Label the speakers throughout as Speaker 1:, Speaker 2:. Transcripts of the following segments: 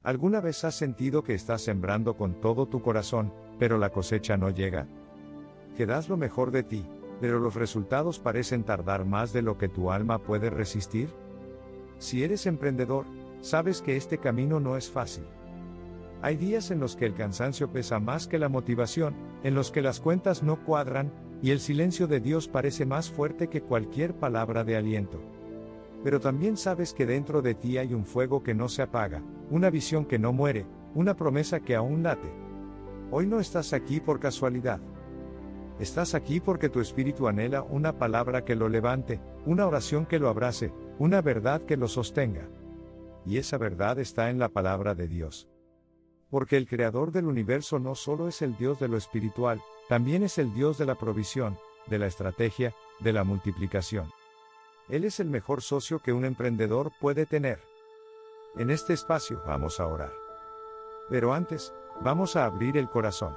Speaker 1: ¿Alguna vez has sentido que estás sembrando con todo tu corazón, pero la cosecha no llega? Que das lo mejor de ti, pero los resultados parecen tardar más de lo que tu alma puede resistir? Si eres emprendedor, sabes que este camino no es fácil. Hay días en los que el cansancio pesa más que la motivación, en los que las cuentas no cuadran, y el silencio de Dios parece más fuerte que cualquier palabra de aliento. Pero también sabes que dentro de ti hay un fuego que no se apaga, una visión que no muere, una promesa que aún late. Hoy no estás aquí por casualidad. Estás aquí porque tu espíritu anhela una palabra que lo levante, una oración que lo abrace, una verdad que lo sostenga. Y esa verdad está en la palabra de Dios. Porque el creador del universo no solo es el Dios de lo espiritual, también es el Dios de la provisión, de la estrategia, de la multiplicación. Él es el mejor socio que un emprendedor puede tener. En este espacio vamos a orar. Pero antes, vamos a abrir el corazón.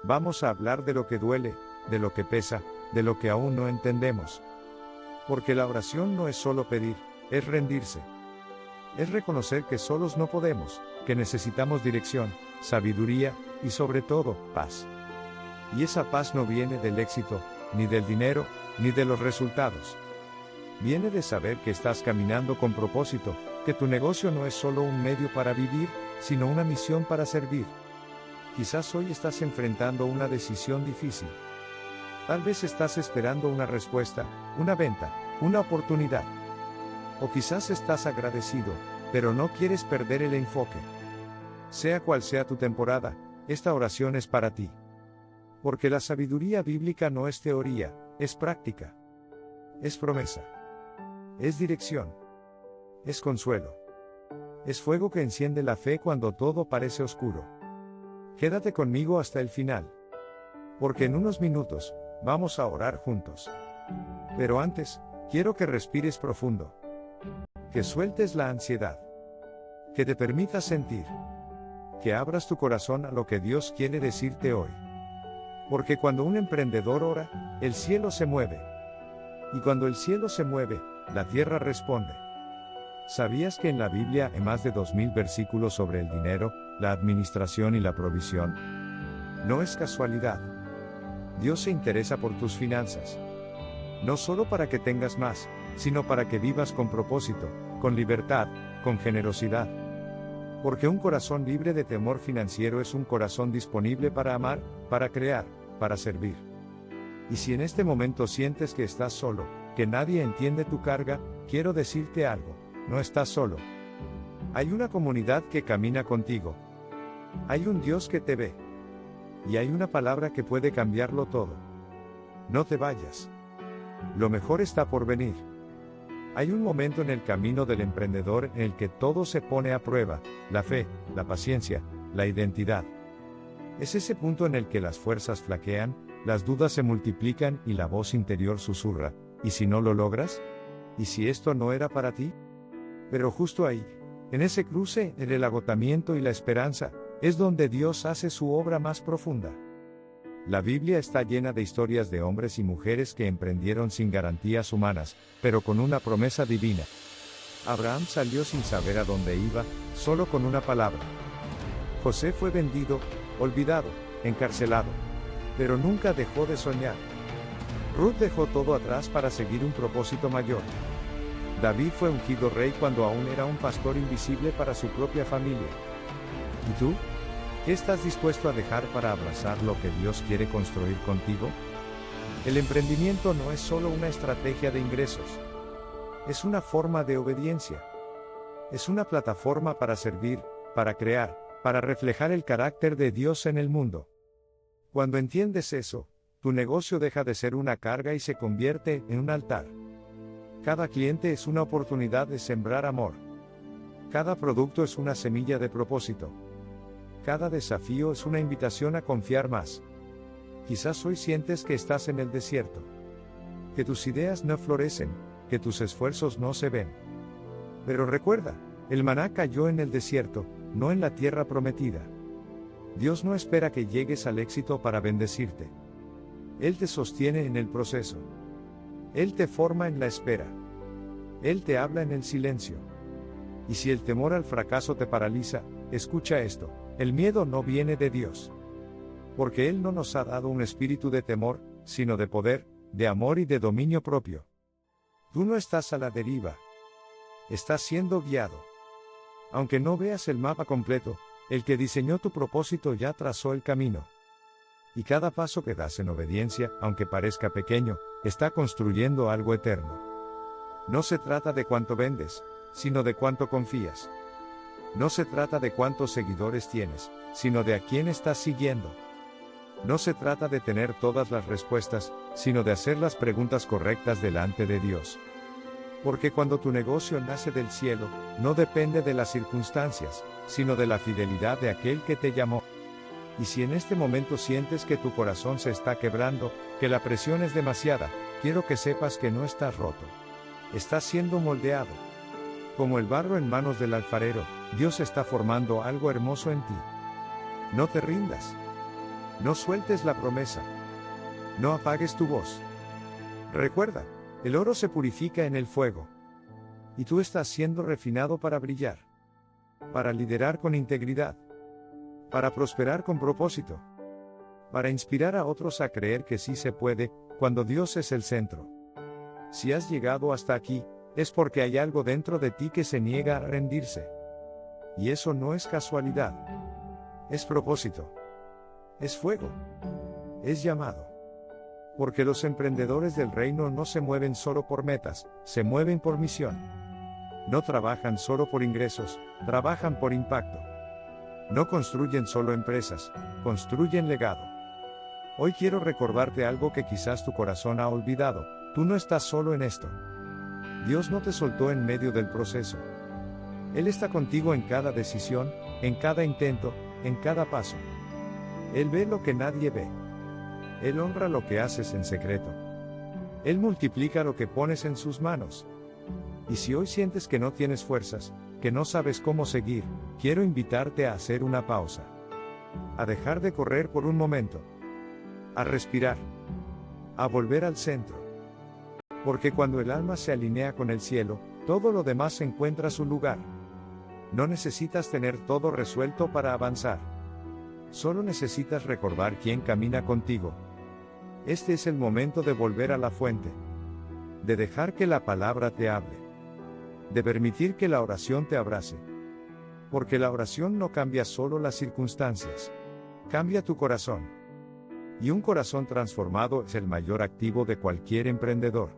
Speaker 1: Vamos a hablar de lo que duele, de lo que pesa, de lo que aún no entendemos. Porque la oración no es solo pedir, es rendirse. Es reconocer que solos no podemos, que necesitamos dirección, sabiduría, y sobre todo, paz. Y esa paz no viene del éxito, ni del dinero, ni de los resultados. Viene de saber que estás caminando con propósito, que tu negocio no es solo un medio para vivir, sino una misión para servir. Quizás hoy estás enfrentando una decisión difícil. Tal vez estás esperando una respuesta, una venta, una oportunidad. O quizás estás agradecido, pero no quieres perder el enfoque. Sea cual sea tu temporada, esta oración es para ti. Porque la sabiduría bíblica no es teoría, es práctica. Es promesa. Es dirección. Es consuelo. Es fuego que enciende la fe cuando todo parece oscuro. Quédate conmigo hasta el final. Porque en unos minutos, vamos a orar juntos. Pero antes, quiero que respires profundo. Que sueltes la ansiedad. Que te permitas sentir. Que abras tu corazón a lo que Dios quiere decirte hoy. Porque cuando un emprendedor ora, el cielo se mueve. Y cuando el cielo se mueve, la tierra responde. ¿Sabías que en la Biblia hay más de 2000 versículos sobre el dinero, la administración y la provisión? No es casualidad. Dios se interesa por tus finanzas. No solo para que tengas más, sino para que vivas con propósito, con libertad, con generosidad. Porque un corazón libre de temor financiero es un corazón disponible para amar, para crear, para servir. Y si en este momento sientes que estás solo, que nadie entiende tu carga, quiero decirte algo, no estás solo. Hay una comunidad que camina contigo. Hay un Dios que te ve. Y hay una palabra que puede cambiarlo todo. No te vayas. Lo mejor está por venir. Hay un momento en el camino del emprendedor en el que todo se pone a prueba, la fe, la paciencia, la identidad. Es ese punto en el que las fuerzas flaquean, las dudas se multiplican y la voz interior susurra, ¿y si no lo logras? ¿Y si esto no era para ti? Pero justo ahí, en ese cruce, en el agotamiento y la esperanza, es donde Dios hace su obra más profunda. La Biblia está llena de historias de hombres y mujeres que emprendieron sin garantías humanas, pero con una promesa divina. Abraham salió sin saber a dónde iba, solo con una palabra. José fue vendido, olvidado, encarcelado, pero nunca dejó de soñar. Ruth dejó todo atrás para seguir un propósito mayor. David fue ungido rey cuando aún era un pastor invisible para su propia familia. ¿Y tú? ¿Qué estás dispuesto a dejar para abrazar lo que Dios quiere construir contigo? El emprendimiento no es solo una estrategia de ingresos. Es una forma de obediencia. Es una plataforma para servir, para crear, para reflejar el carácter de Dios en el mundo. Cuando entiendes eso, tu negocio deja de ser una carga y se convierte en un altar. Cada cliente es una oportunidad de sembrar amor. Cada producto es una semilla de propósito. Cada desafío es una invitación a confiar más. Quizás hoy sientes que estás en el desierto. Que tus ideas no florecen, que tus esfuerzos no se ven. Pero recuerda, el maná cayó en el desierto, no en la tierra prometida. Dios no espera que llegues al éxito para bendecirte. Él te sostiene en el proceso. Él te forma en la espera. Él te habla en el silencio. Y si el temor al fracaso te paraliza, escucha esto: el miedo no viene de Dios. Porque Él no nos ha dado un espíritu de temor, sino de poder, de amor y de dominio propio. Tú no estás a la deriva. Estás siendo guiado. Aunque no veas el mapa completo, el que diseñó tu propósito ya trazó el camino. Y cada paso que das en obediencia, aunque parezca pequeño, está construyendo algo eterno. No se trata de cuánto vendes, sino de cuánto confías. No se trata de cuántos seguidores tienes, sino de a quién estás siguiendo. No se trata de tener todas las respuestas, sino de hacer las preguntas correctas delante de Dios. Porque cuando tu negocio nace del cielo, no depende de las circunstancias, sino de la fidelidad de aquel que te llamó. Y si en este momento sientes que tu corazón se está quebrando, que la presión es demasiada, quiero que sepas que no estás roto. Estás siendo moldeado. Como el barro en manos del alfarero, Dios está formando algo hermoso en ti. No te rindas. No sueltes la promesa. No apagues tu voz. Recuerda, el oro se purifica en el fuego. Y tú estás siendo refinado para brillar. Para liderar con integridad. Para prosperar con propósito. Para inspirar a otros a creer que sí se puede, cuando Dios es el centro. Si has llegado hasta aquí, es porque hay algo dentro de ti que se niega a rendirse. Y eso no es casualidad. Es propósito. Es fuego. Es llamado. Porque los emprendedores del reino no se mueven solo por metas, se mueven por misión. No trabajan solo por ingresos, trabajan por impacto. No construyen solo empresas, construyen legado. Hoy quiero recordarte algo que quizás tu corazón ha olvidado: tú no estás solo en esto. Dios no te soltó en medio del proceso. Él está contigo en cada decisión, en cada intento, en cada paso. Él ve lo que nadie ve. Él honra lo que haces en secreto. Él multiplica lo que pones en sus manos. Y si hoy sientes que no tienes fuerzas, que no sabes cómo seguir, quiero invitarte a hacer una pausa. A dejar de correr por un momento. A respirar. A volver al centro. Porque cuando el alma se alinea con el cielo, todo lo demás encuentra su lugar. No necesitas tener todo resuelto para avanzar. Solo necesitas recordar quién camina contigo. Este es el momento de volver a la fuente. De dejar que la palabra te hable. De permitir que la oración te abrace. Porque la oración no cambia solo las circunstancias. Cambia tu corazón. Y un corazón transformado es el mayor activo de cualquier emprendedor.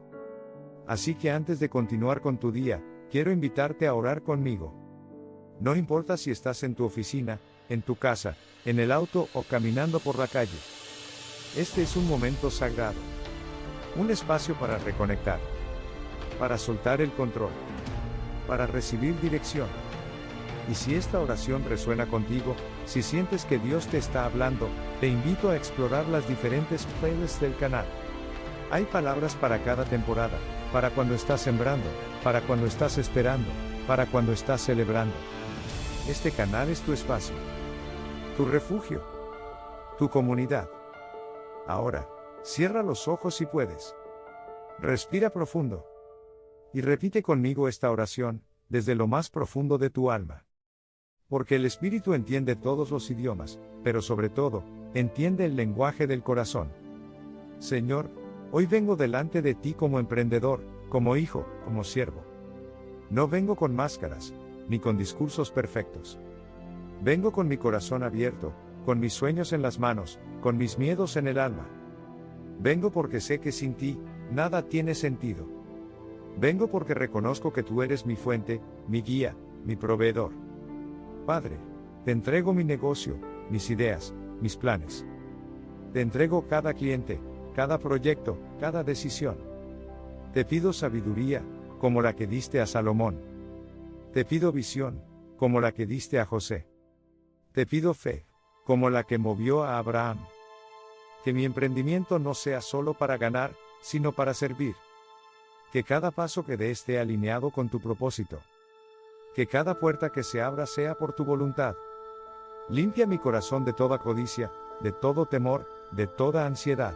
Speaker 1: Así que antes de continuar con tu día, quiero invitarte a orar conmigo. No importa si estás en tu oficina, en tu casa, en el auto o caminando por la calle. Este es un momento sagrado. Un espacio para reconectar. Para soltar el control. Para recibir dirección. Y si esta oración resuena contigo, si sientes que Dios te está hablando, te invito a explorar las diferentes playlists del canal. Hay palabras para cada temporada, para cuando estás sembrando, para cuando estás esperando, para cuando estás celebrando. Este canal es tu espacio. Tu refugio. Tu comunidad. Ahora, cierra los ojos si puedes. Respira profundo. Y repite conmigo esta oración, desde lo más profundo de tu alma. Porque el Espíritu entiende todos los idiomas, pero sobre todo, entiende el lenguaje del corazón. Señor, hoy vengo delante de ti como emprendedor, como hijo, como siervo. No vengo con máscaras, ni con discursos perfectos. Vengo con mi corazón abierto, con mis sueños en las manos, con mis miedos en el alma. Vengo porque sé que sin ti, nada tiene sentido. Vengo porque reconozco que tú eres mi fuente, mi guía, mi proveedor. Padre, te entrego mi negocio, mis ideas, mis planes. Te entrego cada cliente, cada proyecto, cada decisión. Te pido sabiduría, como la que diste a Salomón. Te pido visión, como la que diste a José. Te pido fe, como la que movió a Abraham. Que mi emprendimiento no sea solo para ganar, sino para servir. Que cada paso que dé esté alineado con tu propósito. Que cada puerta que se abra sea por tu voluntad. Limpia mi corazón de toda codicia, de todo temor, de toda ansiedad.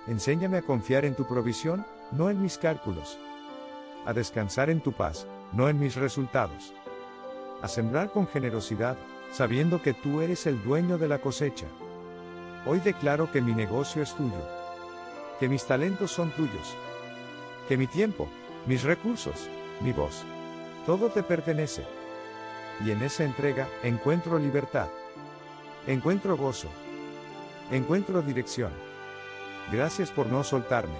Speaker 1: Enséñame a confiar en tu provisión, no en mis cálculos. A descansar en tu paz, no en mis resultados. a sembrar con generosidad, sabiendo que tú eres el dueño de la cosecha. Hoy declaro que mi negocio es tuyo, que mis talentos son tuyos, que mi tiempo, mis recursos, mi voz, todo te pertenece. Y en esa entrega encuentro libertad, encuentro gozo, encuentro dirección. Gracias por no soltarme.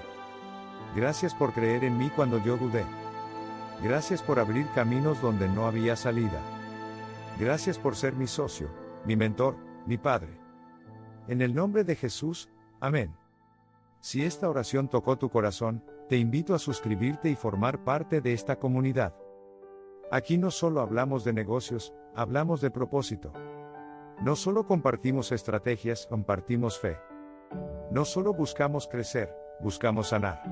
Speaker 1: Gracias por creer en mí cuando yo dudé. Gracias por abrir caminos donde no había salida. Gracias por ser mi socio, mi mentor, mi padre. En el nombre de Jesús, amén. Si esta oración tocó tu corazón, te invito a suscribirte y formar parte de esta comunidad. Aquí no solo hablamos de negocios, hablamos de propósito. No solo compartimos estrategias, compartimos fe. No solo buscamos crecer, buscamos sanar.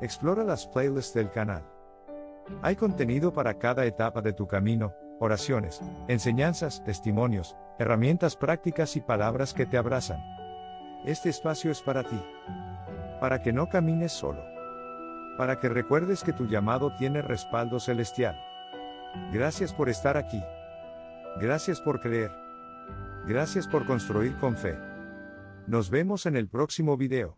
Speaker 1: Explora las playlists del canal. Hay contenido para cada etapa de tu camino, oraciones, enseñanzas, testimonios, herramientas prácticas y palabras que te abrazan. Este espacio es para ti. Para que no camines solo. Para que recuerdes que tu llamado tiene respaldo celestial. Gracias por estar aquí. Gracias por creer. Gracias por construir con fe. Nos vemos en el próximo video.